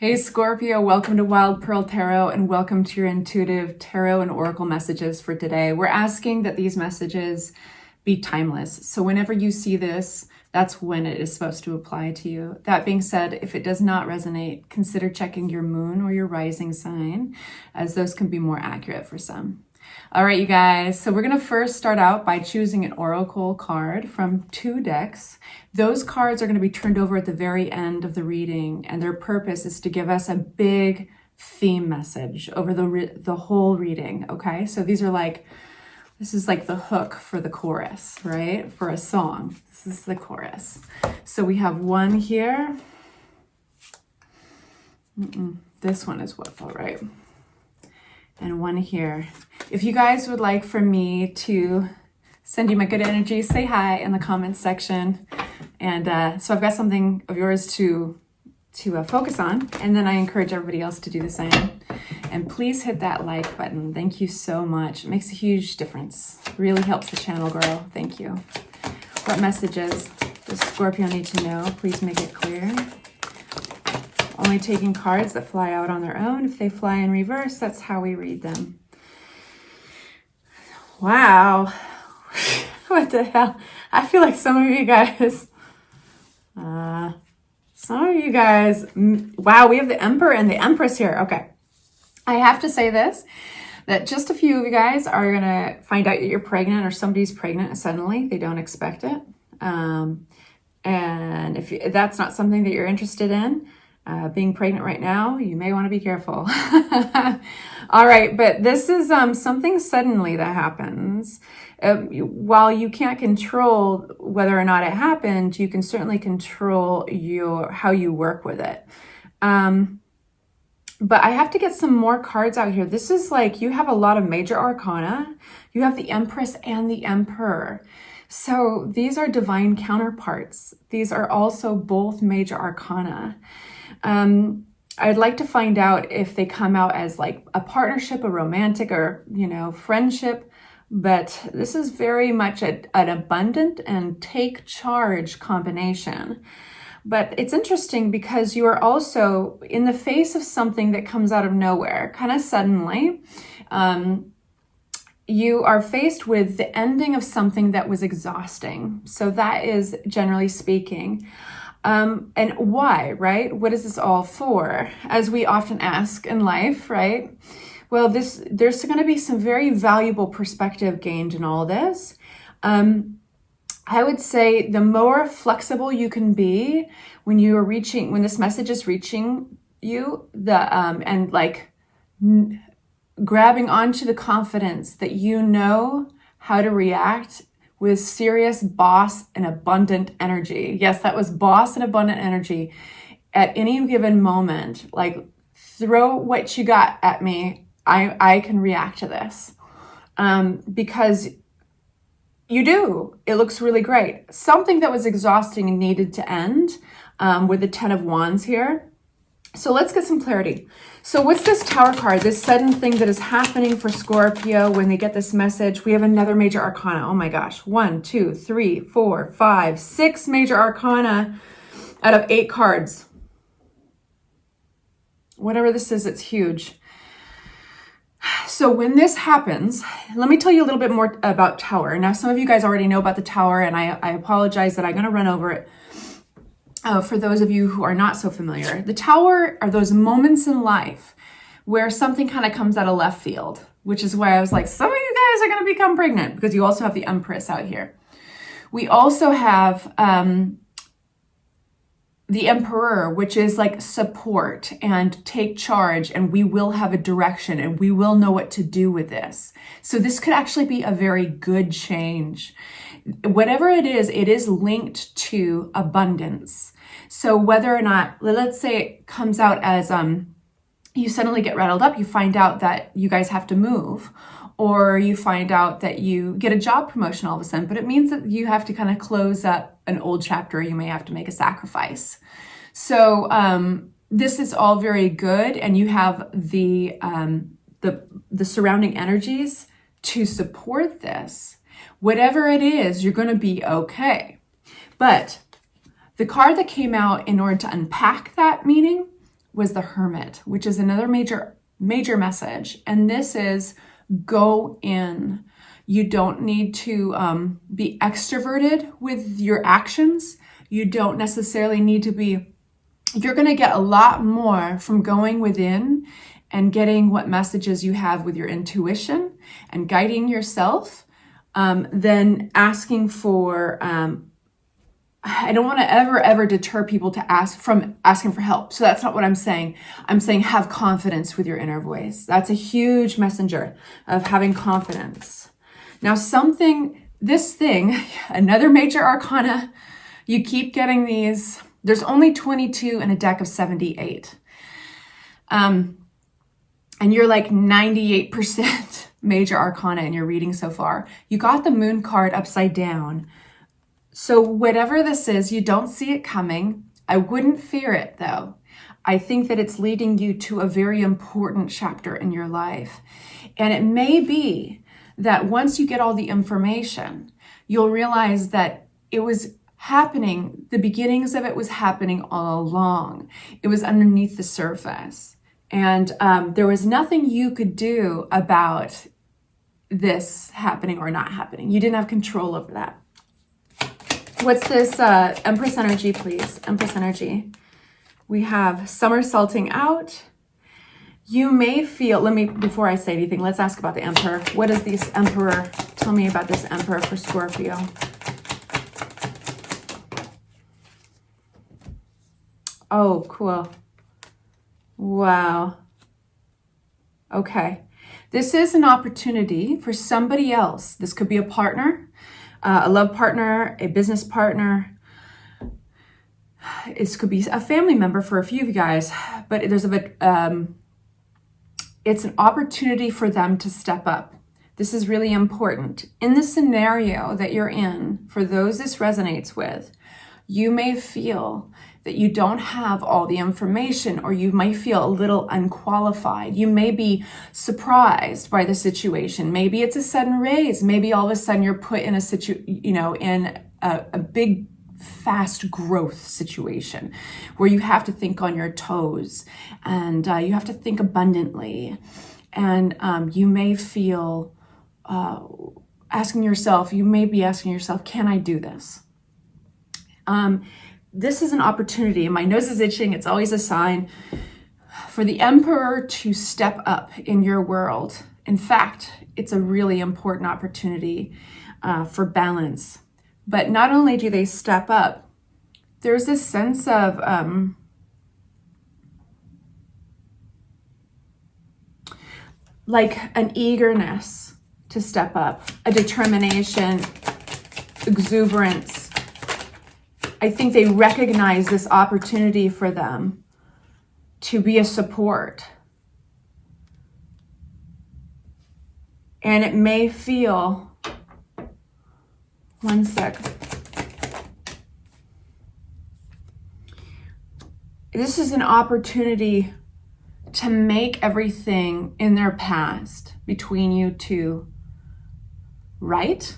Hey Scorpio, welcome to Wild Pearl Tarot and welcome to your intuitive tarot and oracle messages for today. We're asking that these messages be timeless. So whenever you see this, that's when it is supposed to apply to you. That being said, if it does not resonate, consider checking your moon or your rising sign, as those can be more accurate for some. All right, you guys, so we're going to first start out by choosing an oracle card from 2 decks. Those cards are going to be turned over at the very end of the reading, and their purpose is to give us a big theme message over the whole reading, okay? So this is like the hook for the chorus, right? For a song. This is the chorus. So we have one here. This one is what felt right. And one here. If you guys would like for me to send you my good energy, say hi in the comments section. And so I've got something of yours to focus on. And then I encourage everybody else to do the same. And please hit that like button. Thank you so much. It makes a huge difference. It really helps the channel grow. Thank you. What messages does Scorpio need to know? Please make it clear. Only taking cards that fly out on their own. If they fly in reverse, that's how we read them. Wow. What the hell? I feel like some of you guys, wow, we have the Emperor and the Empress here. Okay. I have to say this, that just a few of you guys are going to find out that you're pregnant or somebody's pregnant suddenly. They don't expect it. And if that's not something that you're interested in, being pregnant right now, you may want to be careful. All right, but this is something suddenly that happens. While you can't control whether or not it happened, you can certainly control how you work with it. But I have to get some more cards out here. This is like, you have a lot of major arcana. You have the Empress and the Emperor. So these are divine counterparts. These are also both major arcana. I'd like to find out if they come out as like a partnership, a romantic, or, friendship. But this is very much an abundant and take charge combination. But it's interesting because you are also in the face of something that comes out of nowhere, kind of suddenly. You are faced with the ending of something that was exhausting. So that is generally speaking. And why, right? What is this all for? As we often ask in life, right? Well, there's going to be some very valuable perspective gained in all this. I would say the more flexible you can be when this message is reaching you, grabbing onto the confidence that you know how to react with serious boss and abundant energy. Yes, that was boss and abundant energy. At any given moment, like, throw what you got at me. I can react to this. Because you do. It looks really great. Something that was exhausting and needed to end with the 10 of Wands here. So let's get some clarity. So what's this Tower card? This sudden thing that is happening for Scorpio when they get this message. We have another major arcana. Oh my gosh. 1, 2, 3, 4, 5, 6 major arcana out of 8 cards. Whatever this is, it's huge. So when this happens, let me tell you a little bit more about Tower. Now, some of you guys already know about the Tower, and I apologize that I'm going to run over it. For those of you who are not so familiar, the Tower are those moments in life where something kind of comes out of left field, which is why I was like, some of you guys are going to become pregnant, because you also have the Empress out here. We also have the Emperor, which is like support and take charge, and we will have a direction and we will know what to do with this. So this could actually be a very good change. Whatever it is linked to abundance. So whether or not, let's say it comes out as you suddenly get rattled up, you find out that you guys have to move, or you find out that you get a job promotion all of a sudden, but it means that you have to kind of close up an old chapter. You may have to make a sacrifice. So this is all very good, and you have the surrounding energies to support this. Whatever it is, you're going to be okay. But the card that came out in order to unpack that meaning was the Hermit, which is another major message. And this is go in. You don't need to be extroverted with your actions. You don't necessarily need to be, you're going to get a lot more from going within and getting what messages you have with your intuition and guiding yourself than asking for, I don't want to ever deter people from asking for help. So that's not what I'm saying. I'm saying have confidence with your inner voice. That's a huge messenger of having confidence. Now this thing, another major arcana, you keep getting these. There's only 22 in a deck of 78. And you're like 98% major arcana in your reading so far. You got the Moon card upside down. So whatever this is, you don't see it coming. I wouldn't fear it though. I think that it's leading you to a very important chapter in your life. And it may be that once you get all the information, you'll realize that it was happening, the beginnings of it was happening all along. It was underneath the surface. And there was nothing you could do about this happening or not happening. You didn't have control over that. What's this Empress energy, please? Empress energy. We have somersaulting out. You may feel, before I say anything, let's ask about the Emperor. What is this Emperor? Tell me about this Emperor for Scorpio. Oh, cool. Wow. Okay. This is an opportunity for somebody else. This could be a partner, a love partner, a business partner. This could be a family member for a few of you guys, but there's it's an opportunity for them to step up. This is really important. In the scenario that you're in, for those this resonates with, you may feel that you don't have all the information, or you might feel a little unqualified. You may be surprised by the situation. Maybe it's a sudden raise. Maybe all of a sudden you're put in in a big, fast growth situation where you have to think on your toes and you have to think abundantly. And you may feel asking yourself, can I do this? This is an opportunity. My nose is itching. It's always a sign for the Emperor to step up in your world. In fact, it's a really important opportunity for balance. But not only do they step up, there's this sense of like an eagerness to step up, a determination, exuberance. I think they recognize this opportunity for them to be a support. And it may feel, one sec. This is an opportunity to make everything in their past between you two right,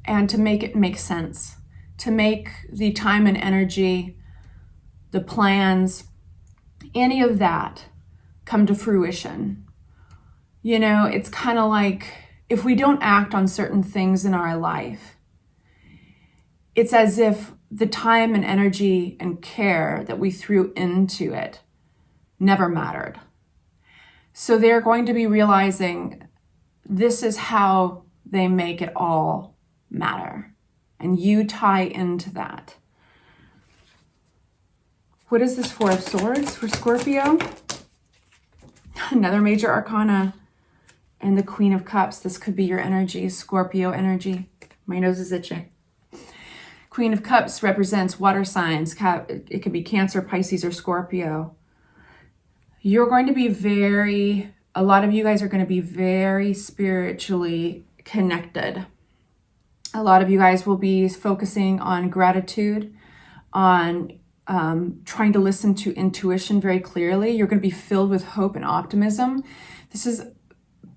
and to make it make sense. To make the time and energy, the plans, any of that come to fruition. You know, it's kind of like if we don't act on certain things in our life, it's as if the time and energy and care that we threw into it never mattered. So they're going to be realizing this is how they make it all matter. And you tie into that. What is this Four of Swords for Scorpio? Another major arcana. And the Queen of Cups. This could be your energy, Scorpio energy. My nose is itching. Queen of Cups represents water signs. It could be Cancer, Pisces, or Scorpio. You're going to be a lot of you guys are going to be very spiritually connected. A lot of you guys will be focusing on gratitude, on trying to listen to intuition very clearly. You're going to be filled with hope and optimism. This is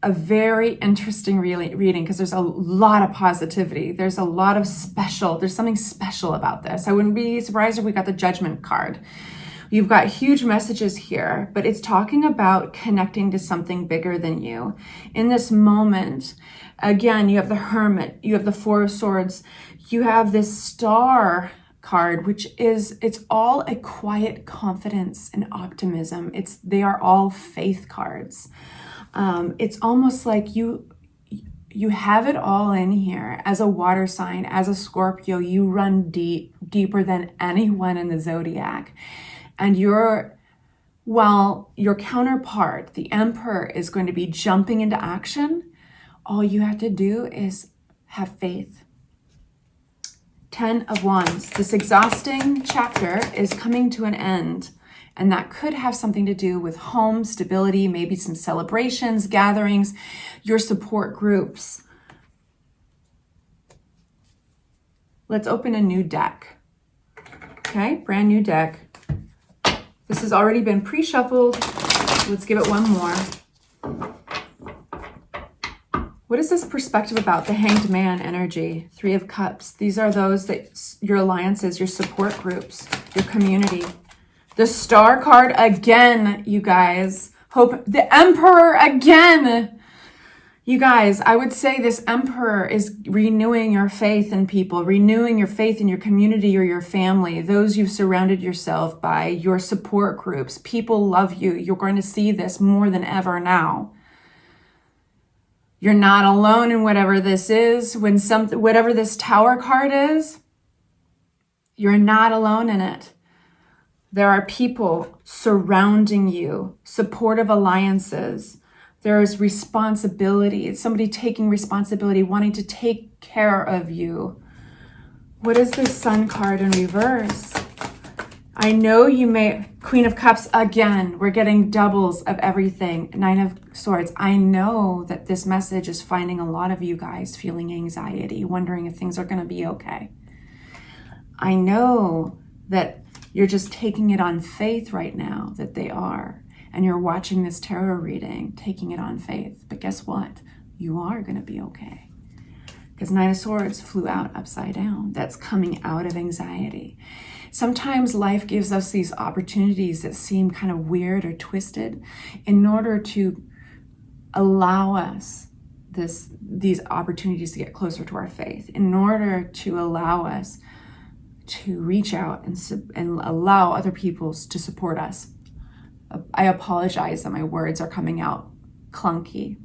a very interesting reading because there's a lot of positivity. There's something special about this. I wouldn't be surprised if we got the Judgment card. You've got huge messages here, but it's talking about connecting to something bigger than you. In this moment, again, you have the Hermit, you have the Four of Swords, you have this Star card, which is, it's all a quiet confidence and optimism. They are all faith cards. It's almost like you have it all in here. As a water sign, as a Scorpio, you run deeper than anyone in the zodiac. And your counterpart, the Emperor, is going to be jumping into action. All you have to do is have faith. 10 of Wands. This exhausting chapter is coming to an end. And that could have something to do with home stability, maybe some celebrations, gatherings, your support groups. Let's open a new deck. Okay, brand new deck. This has already been pre-shuffled. Let's give it one more. What is this perspective about? The Hanged Man energy, Three of Cups. These are those that your alliances, your support groups, your community. The Star card again, you guys. Hope the Emperor again. You guys, I would say this Emperor is renewing your faith in people, renewing your faith in your community or your family, those you've surrounded yourself by, your support groups. People love you. You're going to see this more than ever now. You're not alone in whatever this is. Whatever this Tower card is, you're not alone in it. There are people surrounding you, supportive alliances. There is responsibility. It's somebody taking responsibility, wanting to take care of you. What is this Sun card in reverse? I know you may, Queen of Cups again. We're getting doubles of everything. Nine of Swords. I know that this message is finding a lot of you guys feeling anxiety, wondering if things are going to be okay. I know that you're just taking it on faith right now that they are. And you're watching this tarot reading, taking it on faith. But guess what? You are going to be okay. Because Nine of Swords flew out upside down. That's coming out of anxiety. Sometimes life gives us these opportunities that seem kind of weird or twisted in order to allow us these opportunities to get closer to our faith, in order to allow us to reach out and allow other people to support us. I apologize that my words are coming out clunky.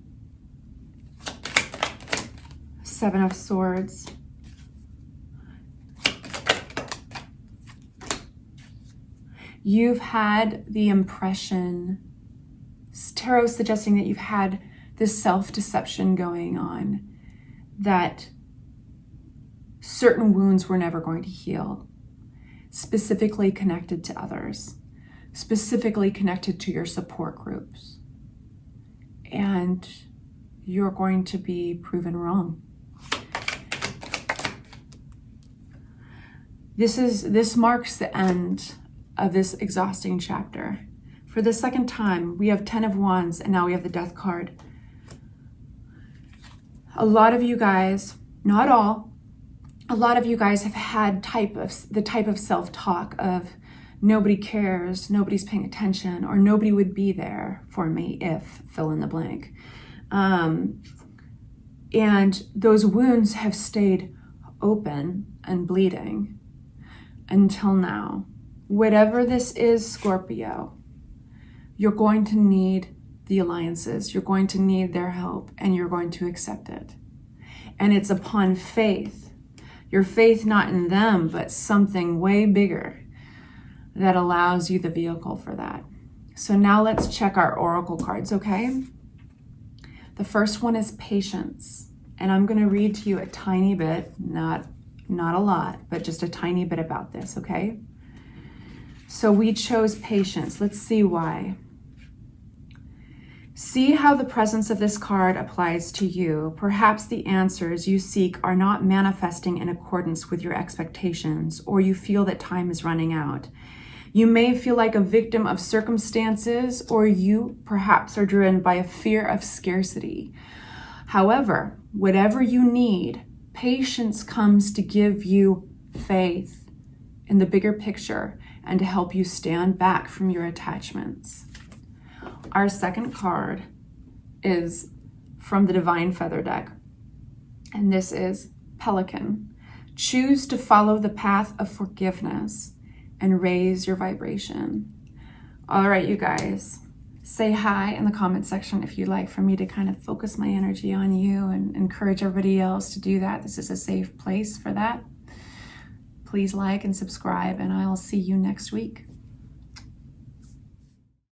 Seven of Swords. You've had the impression, tarot suggesting that you've had this self-deception going on, that certain wounds were never going to heal, specifically connected to others, specifically connected to your support groups. And you're going to be proven wrong. This marks the end of this exhausting chapter. For the second time, we have 10 of Wands, and now we have the Death card. A lot of you guys, not all, a lot of you guys have had the type of self-talk of nobody cares, nobody's paying attention, or nobody would be there for me if fill in the blank. And those wounds have stayed open and bleeding until now. Whatever this is, Scorpio, you're going to need the alliances. You're going to need their help, and you're going to accept it. And it's upon faith, your faith not in them, but something way bigger that allows you the vehicle for that. So now let's check our oracle cards, okay? The first one is patience. And I'm going to read to you a tiny bit, not a lot, but just a tiny bit about this, okay? So we chose patience. Let's see why. See how the presence of this card applies to you. Perhaps the answers you seek are not manifesting in accordance with your expectations, or you feel that time is running out. You may feel like a victim of circumstances, or you perhaps are driven by a fear of scarcity. However, whatever you need, patience comes to give you faith in the bigger picture and to help you stand back from your attachments. Our second card is from the Divine Feather deck, and this is Pelican. Choose to follow the path of forgiveness and raise your vibration. All right, you guys, say hi in the comment section if you'd like for me to kind of focus my energy on you and encourage everybody else to do that. This is a safe place for that. Please like and subscribe, and I'll see you next week.